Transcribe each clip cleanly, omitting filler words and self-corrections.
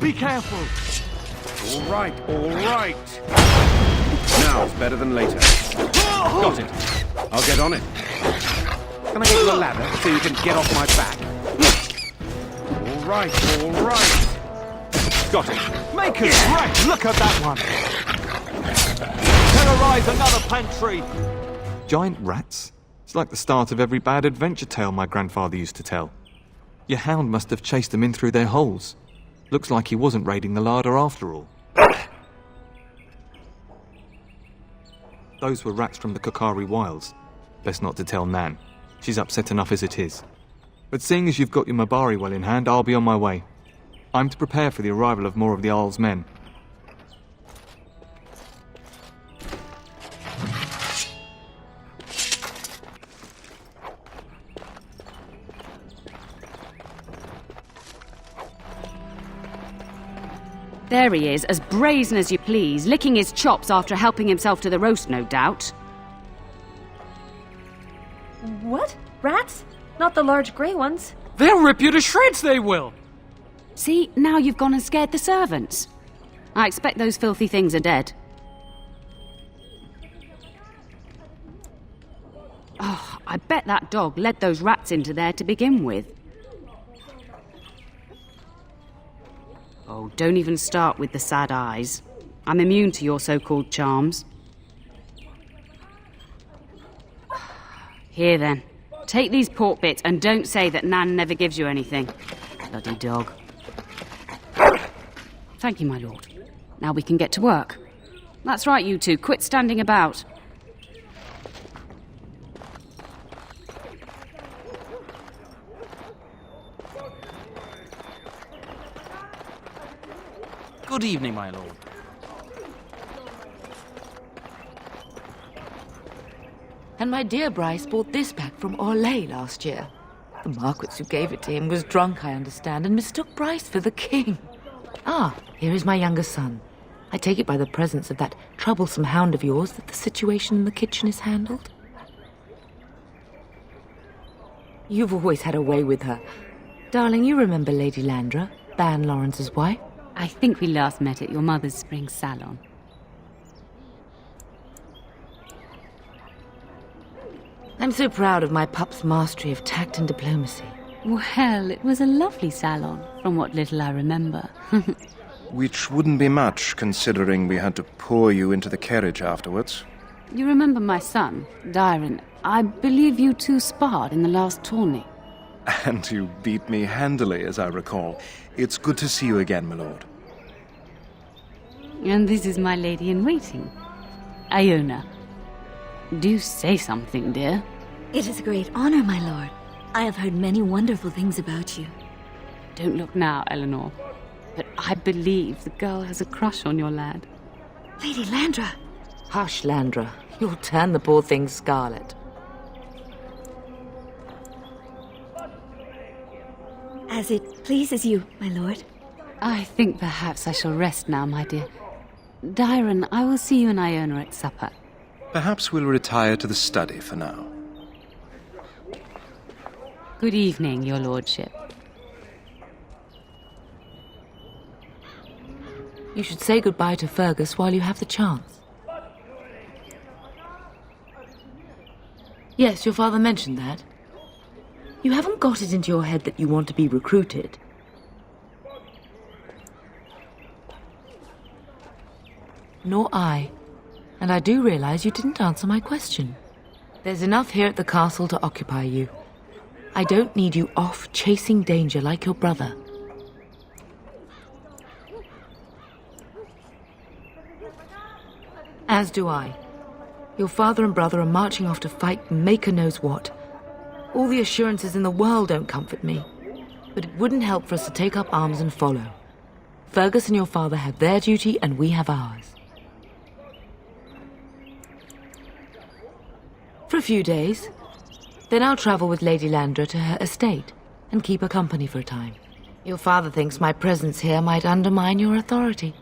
Be careful! All right, all right. Now's better than later. Got it. I'll get on it. Can I get you a ladder so you can get off my back? All right, all right. Got it. Maker's right! Look at that one! Terrorize another pantry! Giant rats? It's like the start of every bad adventure tale my grandfather used to tell. Your hound must have chased them in through their holes. Looks like he wasn't raiding the larder after all. Those were rats from the Kokari Wilds. Best not to tell Nan. She's upset enough as it is. But seeing as you've got your Mabari well in hand, I'll be on my way. I'm to prepare for the arrival of more of the Isle's men. There he is, as brazen as you please, licking his chops after helping himself to the roast, no doubt. What? Rats? Not the large grey ones? They'll rip you to shreds, they will! See, now you've gone and scared the servants. I expect those filthy things are dead. Oh, I bet that dog led those rats into there to begin with. Oh, don't even start with the sad eyes. I'm immune to your so-called charms. Here then, take these pork bits and don't say that Nan never gives you anything. Bloody dog. Thank you, my lord. Now we can get to work. That's right, you two. Quit standing about. Good evening, my lord. And my dear Bryce bought this back from Orlais last year. The Marquis who gave it to him was drunk, I understand, and mistook Bryce for the king. Ah, here is my younger son. I take it by the presence of that troublesome hound of yours that the situation in the kitchen is handled. You've always had a way with her. Darling, you remember Lady Landra, Ban Lawrence's wife? I think we last met at your mother's spring salon. I'm so proud of my pup's mastery of tact and diplomacy. Well, it was a lovely salon, from what little I remember. Which wouldn't be much, considering we had to pour you into the carriage afterwards. You remember my son, Dyron. I believe you two sparred in the last tourney. And you beat me handily, as I recall. It's good to see you again, my lord. And this is my lady-in-waiting, Iona. Do say something, dear. It is a great honor, my lord. I have heard many wonderful things about you. Don't look now, Eleanor. But I believe the girl has a crush on your lad. Lady Landra! Hush, Landra. You'll turn the poor thing scarlet. As it pleases you, my lord. I think perhaps I shall rest now, my dear. Dyron, I will see you and Iona at supper. Perhaps we'll retire to the study for now. Good evening, your lordship. You should say goodbye to Fergus while you have the chance. Yes, your father mentioned that. You haven't got it into your head that you want to be recruited. Nor I. And I do realize you didn't answer my question. There's enough here at the castle to occupy you. I don't need you off chasing danger like your brother. As do I. Your father and brother are marching off to fight Maker knows what. All the assurances in the world don't comfort me. But it wouldn't help for us to take up arms and follow. Fergus and your father have their duty and we have ours. For a few days. Then I'll travel with Lady Landra to her estate and keep her company for a time. Your father thinks my presence here might undermine your authority.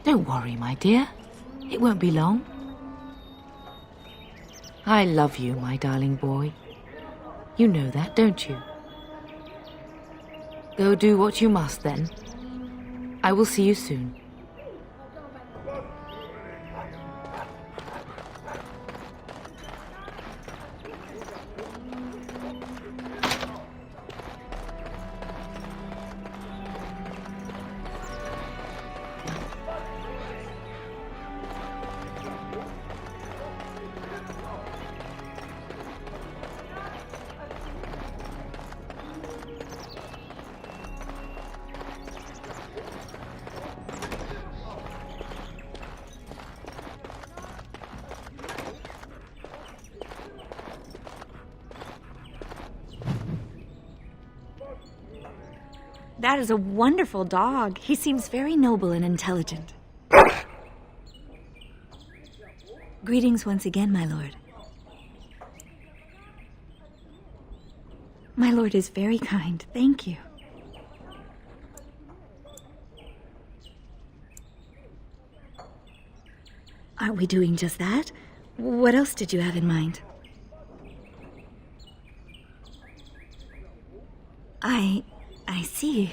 Don't worry, my dear. It won't be long. I love you, my darling boy. You know that, don't you? Go do what you must, then. I will see you soon. That is a wonderful dog. He seems very noble and intelligent. Greetings once again, my lord. My lord is very kind. Thank you. Aren't we doing just that? What else did you have in mind? I see.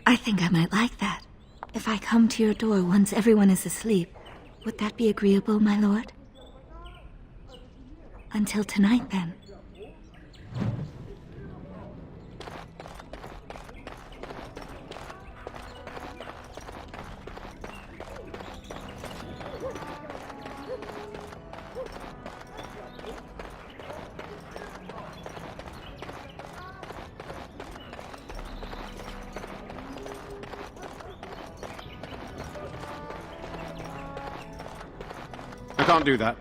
I think I might like that. If I come to your door once everyone is asleep, would that be agreeable, my lord? Until tonight, then. I can't do that.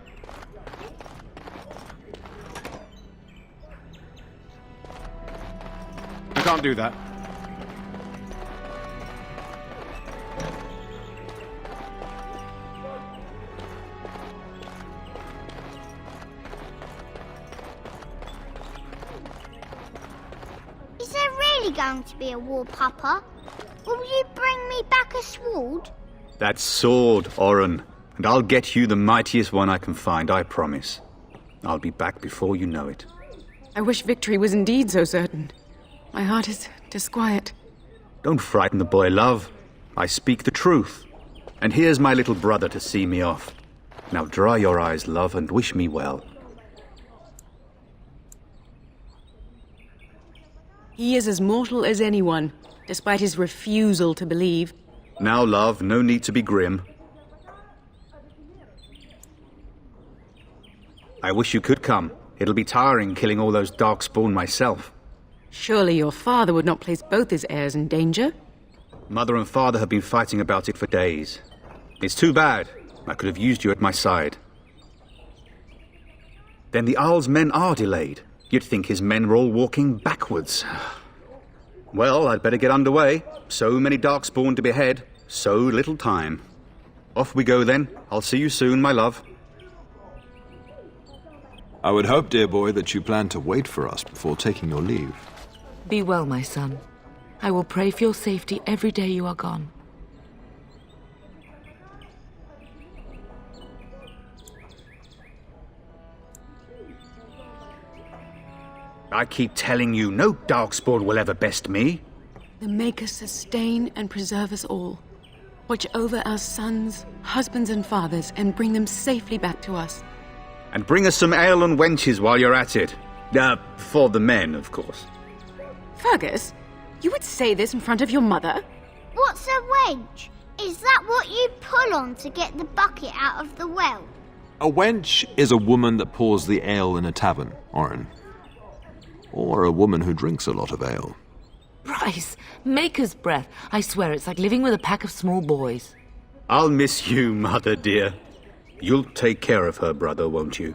I can't do that. Is there really going to be a war, Papa? Will you bring me back a sword? That sword, Oren. And I'll get you the mightiest one I can find, I promise. I'll be back before you know it. I wish victory was indeed so certain. My heart is disquiet. Don't frighten the boy, love. I speak the truth. And here's my little brother to see me off. Now dry your eyes, love, and wish me well. He is as mortal as anyone, despite his refusal to believe. Now, love, no need to be grim. I wish you could come. It'll be tiring killing all those darkspawn myself. Surely your father would not place both his heirs in danger? Mother and father have been fighting about it for days. It's too bad. I could have used you at my side. Then the Arl's men are delayed. You'd think his men were all walking backwards. Well, I'd better get underway. So many darkspawn to behead, so little time. Off we go then. I'll see you soon, my love. I would hope, dear boy, that you plan to wait for us before taking your leave. Be well, my son. I will pray for your safety every day you are gone. I keep telling you, no darkspawn will ever best me. The Maker sustain and preserve us all. Watch over our sons, husbands and fathers, and bring them safely back to us. And bring us some ale and wenches while you're at it. For the men, of course. Fergus, you would say this in front of your mother? What's a wench? Is that what you pull on to get the bucket out of the well? A wench is a woman that pours the ale in a tavern, Oren. Or a woman who drinks a lot of ale. Bryce, maker's breath. I swear it's like living with a pack of small boys. I'll miss you, mother dear. You'll take care of her, brother, won't you?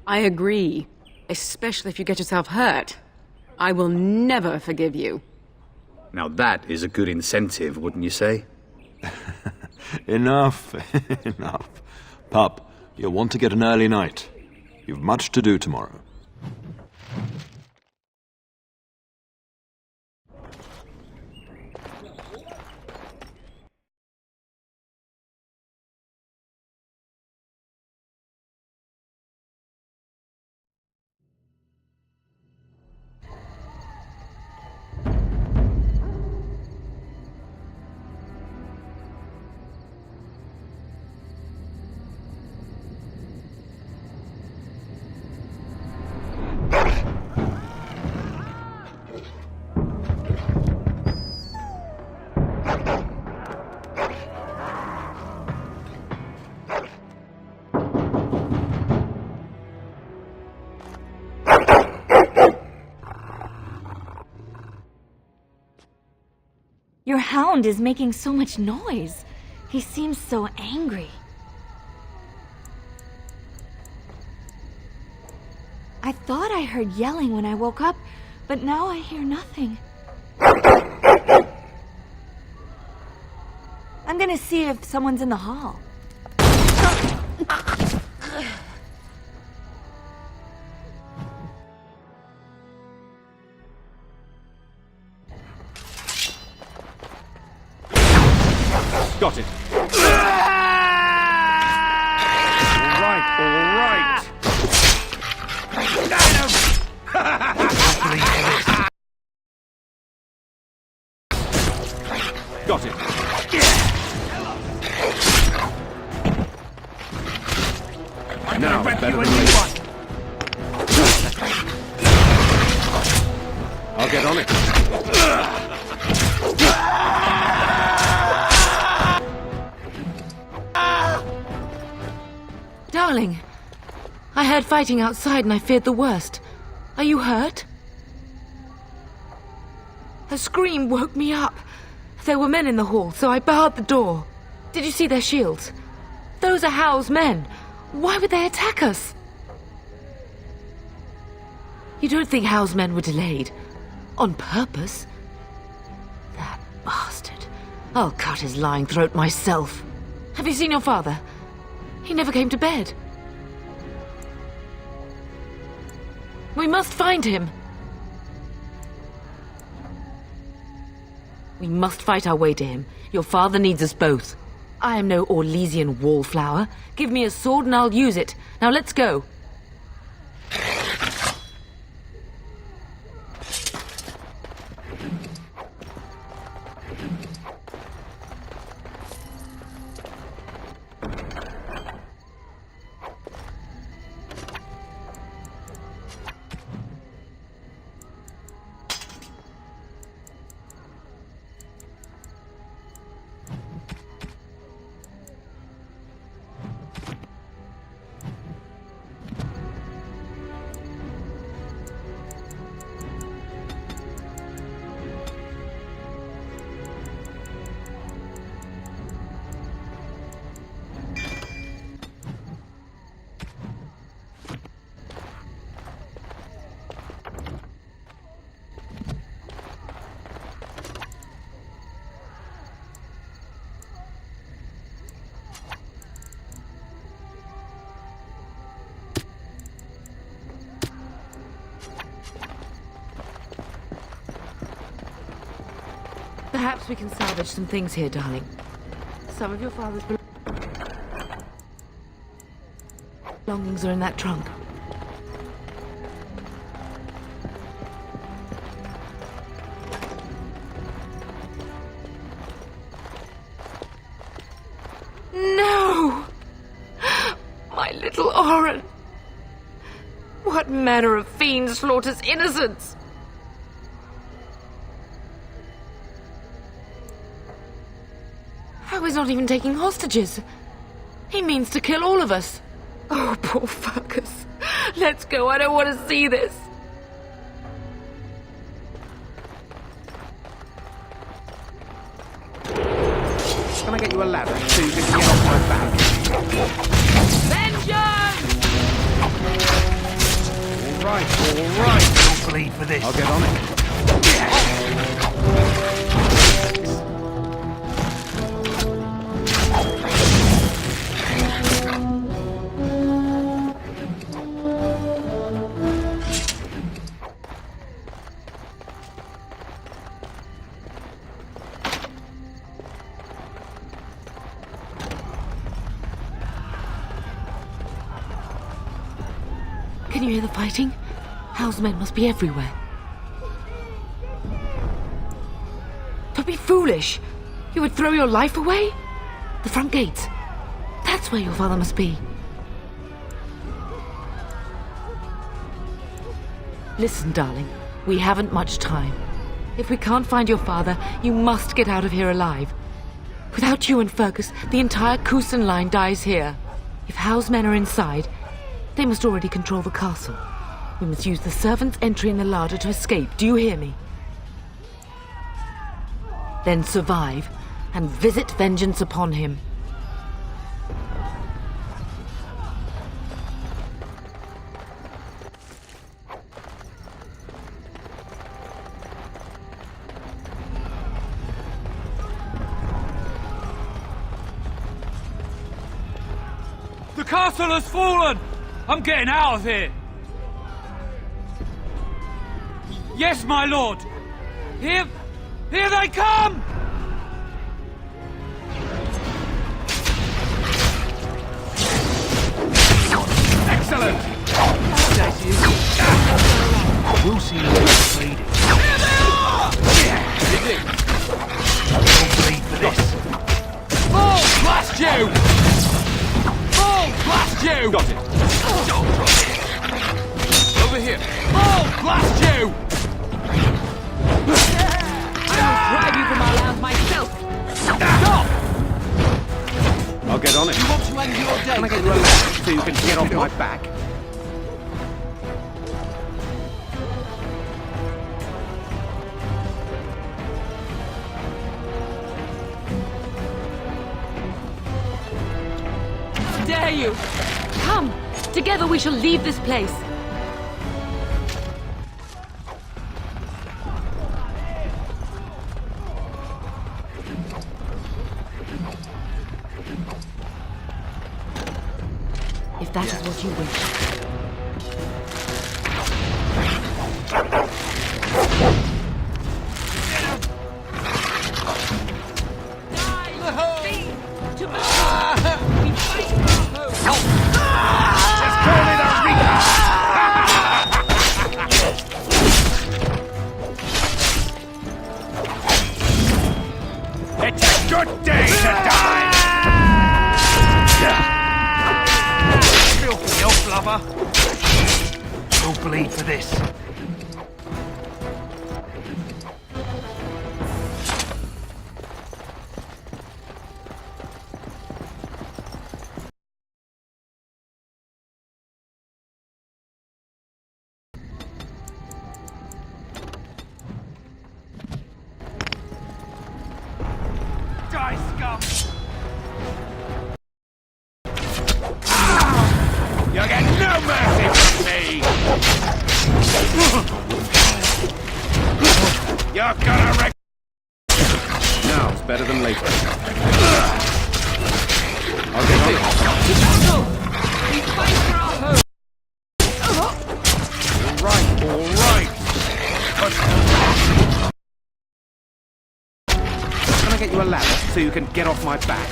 I agree, especially if you get yourself hurt. I will never forgive you. Now that is a good incentive, wouldn't you say? Enough, enough. Pup, you'll want to get an early night. You've much to do tomorrow. Your hound is making so much noise. He seems so angry. I thought I heard yelling when I woke up, but now I hear nothing. I'm gonna see if someone's in the hall. Got it. All right. Got it. Now, better than later. I'll get on it. Darling, I heard fighting outside and I feared the worst. Are you hurt? A scream woke me up. There were men in the hall, so I barred the door. Did you see their shields? Those are Hal's men. Why would they attack us? You don't think Hal's men were delayed? On purpose? That bastard. I'll cut his lying throat myself. Have you seen your father? He never came to bed. We must find him. We must fight our way to him. Your father needs us both. I am no Orlesian wallflower. Give me a sword and I'll use it. Now let's go. Perhaps we can salvage some things here, darling. Some of your father's belongings are in that trunk. No! My little Oren! What manner of fiend slaughters innocents? He's not even taking hostages. He means to kill all of us. Oh, poor Fergus. Let's go. I don't want to see this. Can I get you a ladder so you can get off my back? Vengeance! All right. Don't bleed for this. I'll get on it. Can you hear the fighting? Hal's men must be everywhere. Don't be foolish. You would throw your life away? The front gates. That's where your father must be. Listen, darling. We haven't much time. If we can't find your father, you must get out of here alive. Without you and Fergus, the entire Cousland line dies here. If Hal's men are inside, they must already control the castle. We must use the servants' entry in the larder to escape. Do you hear me? then survive, and visit vengeance upon him. The castle has fallen! I'm getting out of here! Yes, my lord! Here they come! Excellent! We'll see you bleeding. Here they are! Don't bleed for this. Fall! Blast you! Fall! Blast you! Got it. Over here. Fall! Blast you! Drive you from our land myself! Stop! I'll get on it. You want to end your day? Can I get you a ladder so you can get off my back? Dare you! Come! Together we shall leave this place! If that is what you wish. It's a good day to die! Filthy elf lover. You'll bleed for this. Die, scum! You get no mercy from me! You're gonna wreck. Now it's better than later. I'll get on it. All right. Can I get you a ladder so you can get off my back?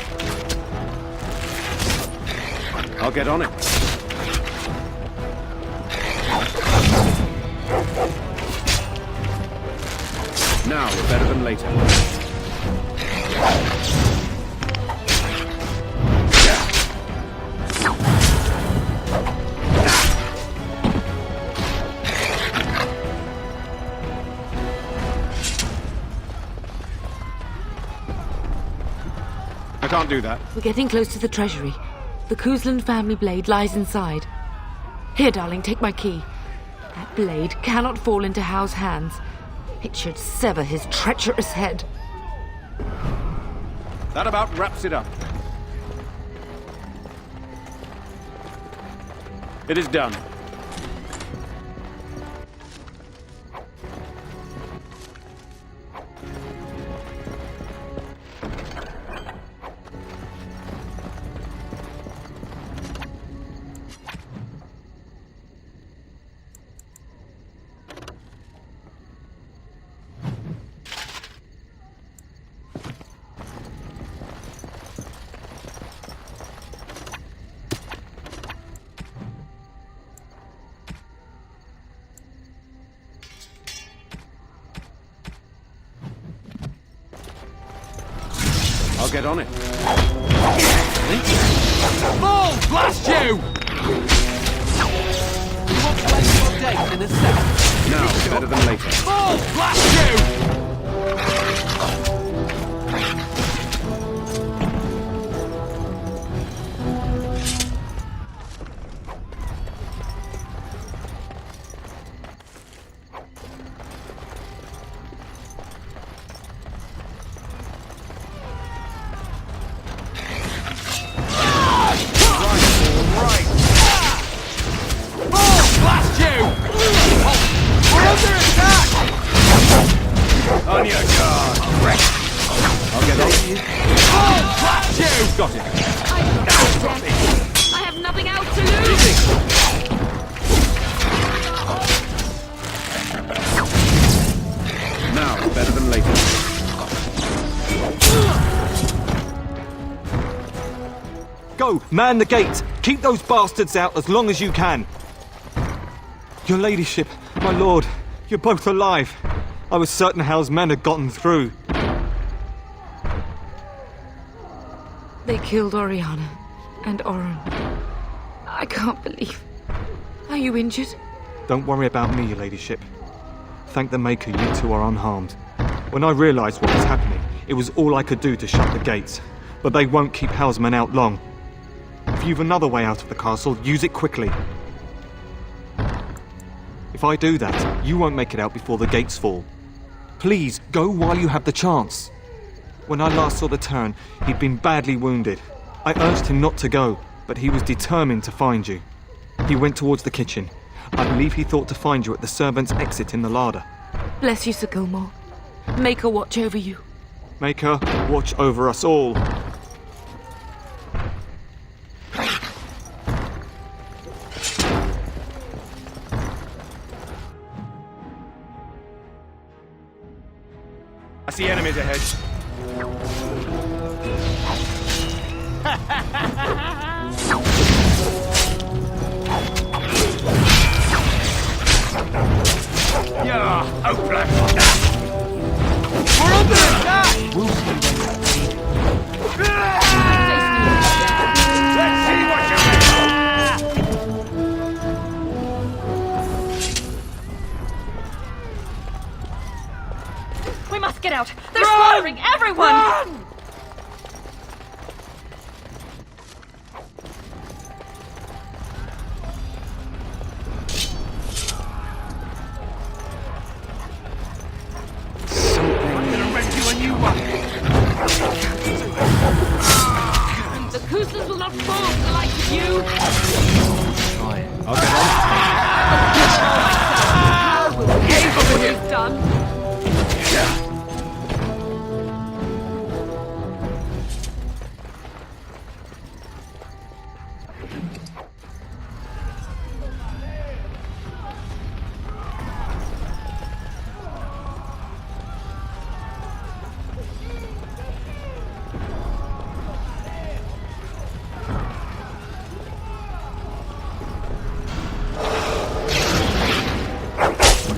I'll get on it. Now it's better than later. I can't do that. We're getting close to the treasury. The Cousland family blade lies inside. Here, darling, take my key. That blade cannot fall into Howe's hands. It should sever his treacherous head. That about wraps it up. It is done. I'll get on it. Fall! Blast you! You want to end your day in a second? Now it's better than later. Fall! Blast you! Got it. I have nothing else to lose! Now it's better than later. Go, man the gate! Keep those bastards out as long as you can! Your ladyship, my lord, you're both alive. I was certain Hal's men had gotten through. They killed Oriana and Oren. I can't believe. Are you injured? Don't worry about me, your ladyship. Thank the Maker you two are unharmed. When I realised what was happening, it was all I could do to shut the gates. But they won't keep Hal's men out long. If you've another way out of the castle, use it quickly. If I do that, you won't make it out before the gates fall. Please, go while you have the chance. When I last saw the Terran, he'd been badly wounded. I urged him not to go, but he was determined to find you. He went towards the kitchen. I believe he thought to find you at the servants' exit in the larder. Bless you, Sir Gilmore. Maker watch over you. Maker, watch over us all. I see enemies ahead. Yeah, oh black. We're under attack! We'll see when we need. Let's see what you We must get out! They're slaughtering everyone! Run! The Cousland will not fall to the likes of you! I'll get on. We'll pay for what you've done!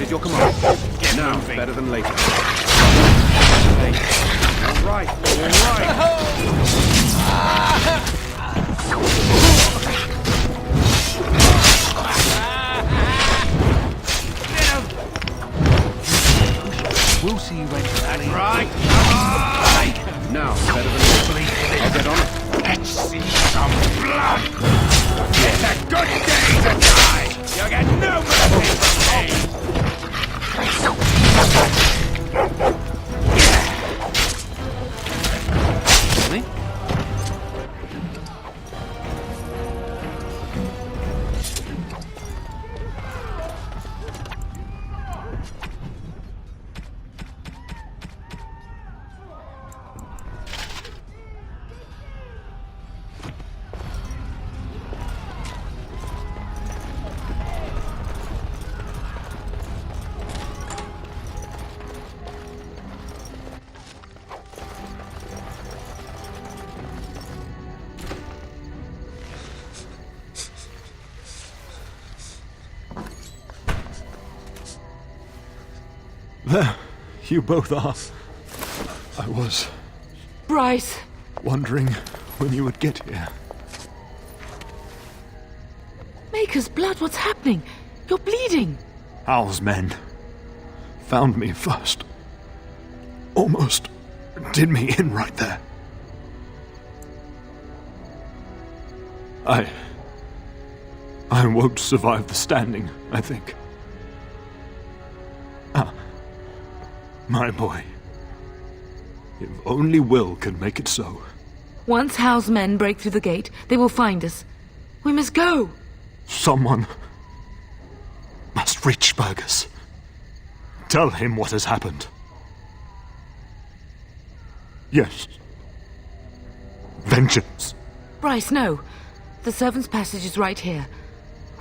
Your command. Get now, moving. Better than later. All right, all right. We'll see you when you're at it. Right. Now, better than later. I'll get on it. Let's see some blood. It's a good day to die. You get no mercy from me. Really? There, you both are. I was Bryce! wondering when you would get here. Maker's blood, what's happening? You're bleeding! Hal's men found me first. Almost did me in right there. I won't survive the standing, I think. My boy. If only Will could make it so. Once Hal's men break through the gate, they will find us. We must go! Someone must reach Burgess. Tell him what has happened. Yes. vengeance. Bryce, no. The servants' passage is right here.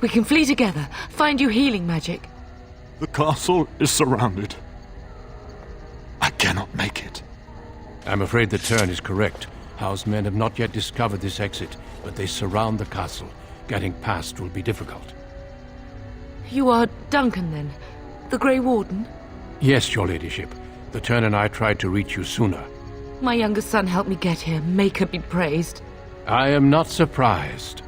We can flee together, find you healing magic. The castle is surrounded. I cannot make it. I'm afraid the Turn is correct. Howe's men have not yet discovered this exit, but they surround the castle. Getting past will be difficult. You are Duncan, then? The Grey Warden? Yes, your ladyship. The Turn and I tried to reach you sooner. My youngest son helped me get here. Make her be praised. I am not surprised.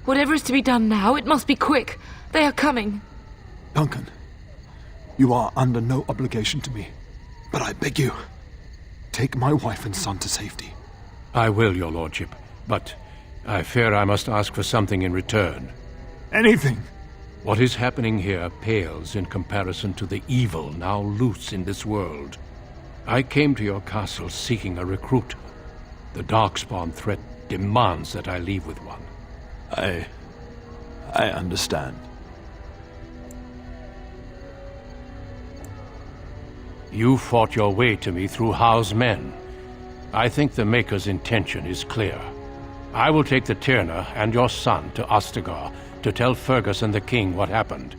Whatever is to be done now, it must be quick. They are coming. Duncan, you are under no obligation to me, but I beg you, take my wife and son to safety. I will, your lordship, but I fear I must ask for something in return. Anything! What is happening here pales in comparison to the evil now loose in this world. I came to your castle seeking a recruit. The Darkspawn threat demands that I leave with one. I understand. You fought your way to me through Howe's men. I think the Maker's intention is clear. I will take the Tyrna and your son to Ostagar to tell Fergus and the king what happened.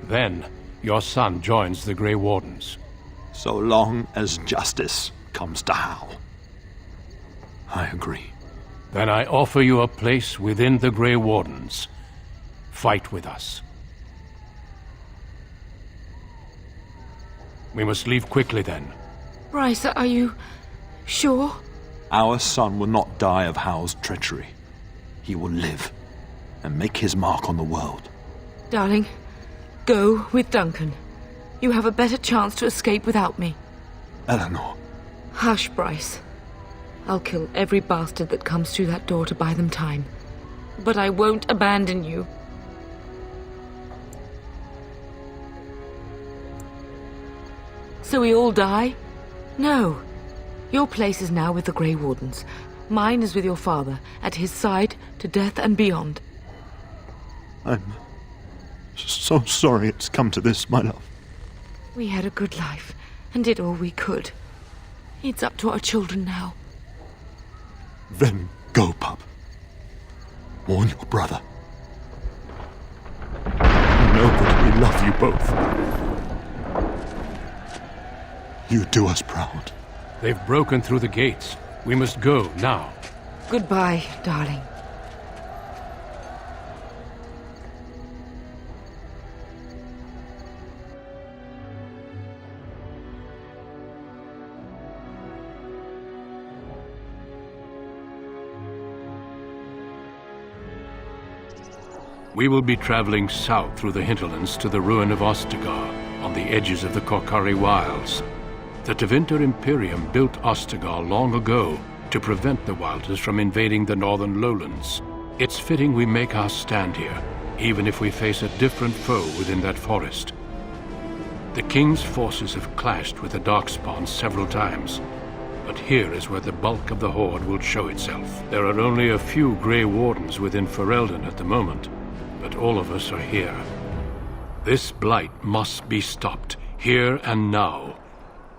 Then, your son joins the Grey Wardens. So long as justice comes to Howe. I agree. Then I offer you a place within the Grey Wardens. Fight with us. We must leave quickly then. Bryce, are you sure? Our son will not die of Howe's treachery. He will live and make his mark on the world. Darling, go with Duncan. You have a better chance to escape without me. Eleanor. Hush, Bryce. I'll kill every bastard that comes through that door to buy them time. But I won't abandon you. So we all die? No. Your place is now with the Grey Wardens. Mine is with your father, at his side, to death and beyond. I'm so sorry it's come to this, my love. We had a good life, and did all we could. It's up to our children now. Then go, pup. Warn your brother. Know that we love you both. You do us proud. They've broken through the gates. We must go now. Goodbye, darling. We will be traveling south through the hinterlands to the ruin of Ostagar, on the edges of the Korkari Wilds. The Tevinter Imperium built Ostagar long ago to prevent the Wilders from invading the northern lowlands. It's fitting we make our stand here, even if we face a different foe within that forest. The King's forces have clashed with the Darkspawn several times, but here is where the bulk of the Horde will show itself. There are only a few Grey Wardens within Ferelden at the moment, but all of us are here. This blight must be stopped, here and now.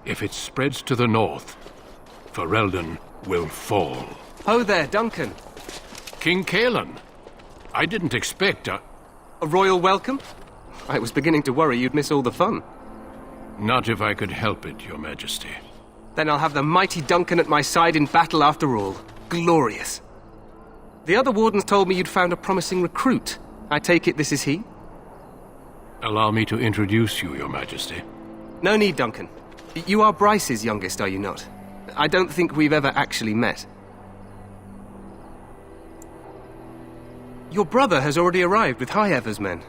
If it spreads to the north, Ferelden will fall. Oh there, Duncan. King Cousland, I didn't expect a royal welcome? I was beginning to worry you'd miss all the fun. Not if I could help it, Your Majesty. Then I'll have the mighty Duncan at my side in battle after all. Glorious. The other wardens told me you'd found a promising recruit. I take it this is he? Allow me to introduce you, Your Majesty. No need, Duncan. You are Bryce's youngest, are you not? I don't think we've ever actually met. Your brother has already arrived with High-Ever's men,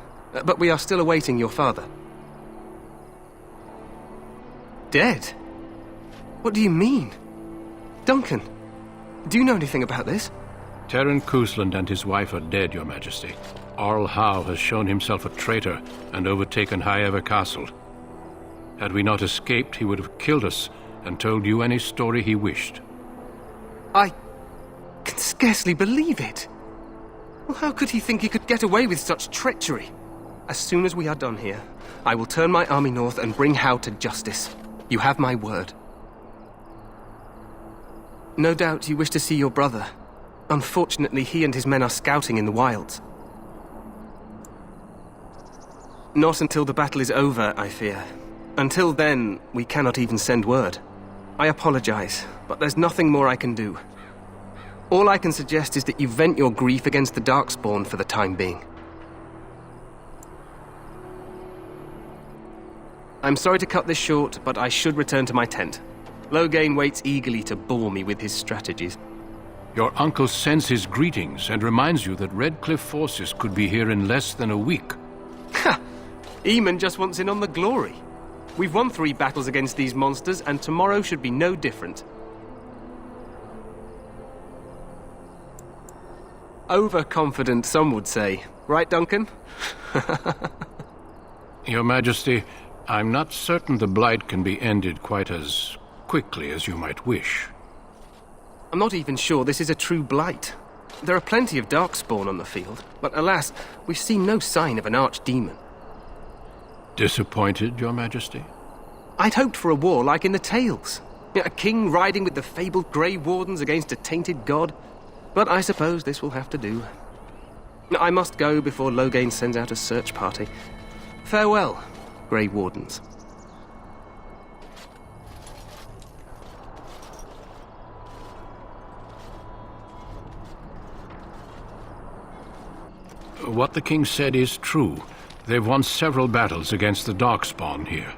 but we are still awaiting your father. Dead? What do you mean? Duncan, do you know anything about this? Terran Cousland and his wife are dead, Your Majesty. Arl Howe has shown himself a traitor and overtaken High-Ever Castle. Had we not escaped, he would have killed us and told you any story he wished. I can scarcely believe it. Well, how could he think he could get away with such treachery? As soon as we are done here, I will turn my army north and bring Howe to justice. You have my word. No doubt you wish to see your brother. Unfortunately, he and his men are scouting in the wilds. Not until the battle is over, I fear. Until then, we cannot even send word. I apologize, but there's nothing more I can do. All I can suggest is that you vent your grief against the Darkspawn for the time being. I'm sorry to cut this short, but I should return to my tent. Loghain waits eagerly to bore me with his strategies. Your uncle sends his greetings and reminds you that Redcliffe forces could be here in less than a week. Ha! Eamon just wants in on the glory. We've won 3 battles against these monsters, and tomorrow should be no different. Overconfident, some would say. Right, Duncan? Your Majesty, I'm not certain the Blight can be ended quite as quickly as you might wish. I'm not even sure this is a true blight. There are plenty of Darkspawn on the field, but alas, we've seen no sign of an archdemon. Disappointed, Your Majesty? I'd hoped for a war like in the tales. A king riding with the fabled Grey Wardens against a tainted god. But I suppose this will have to do. I must go before Loghain sends out a search party. Farewell, Grey Wardens. What the king said is true. They've won several battles against the Darkspawn here.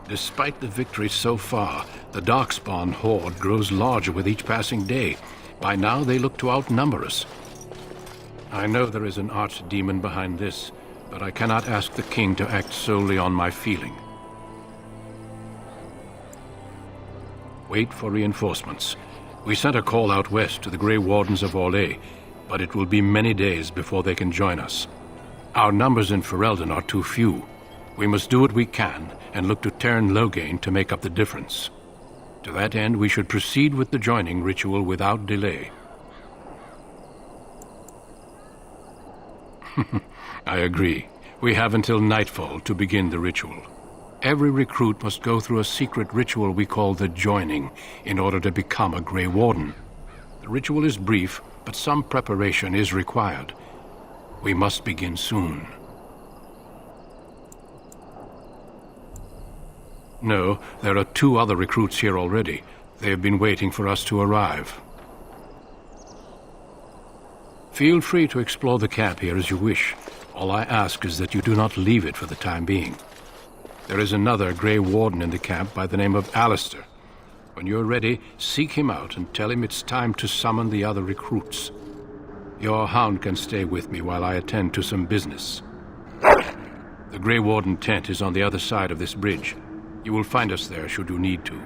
Despite the victory so far, the Darkspawn horde grows larger with each passing day. By now, they look to outnumber us. I know there is an archdemon behind this, but I cannot ask the king to act solely on my feeling. Wait for reinforcements. We sent a call out west to the Grey Wardens of Orlais, but it will be many days before they can join us. Our numbers in Ferelden are too few. We must do what we can and look to Teyrn Loghain to make up the difference. To that end, we should proceed with the joining ritual without delay. I agree. We have until nightfall to begin the ritual. Every recruit must go through a secret ritual we call the joining in order to become a Grey Warden. The ritual is brief, but some preparation is required. We must begin soon. No, there are 2 other recruits here already. They have been waiting for us to arrive. Feel free to explore the camp here as you wish. All I ask is that you do not leave it for the time being. There is another Grey Warden in the camp by the name of Alistair. When you're ready, seek him out and tell him it's time to summon the other recruits. Your hound can stay with me while I attend to some business. The Grey Warden tent is on the other side of this bridge. You will find us there should you need to.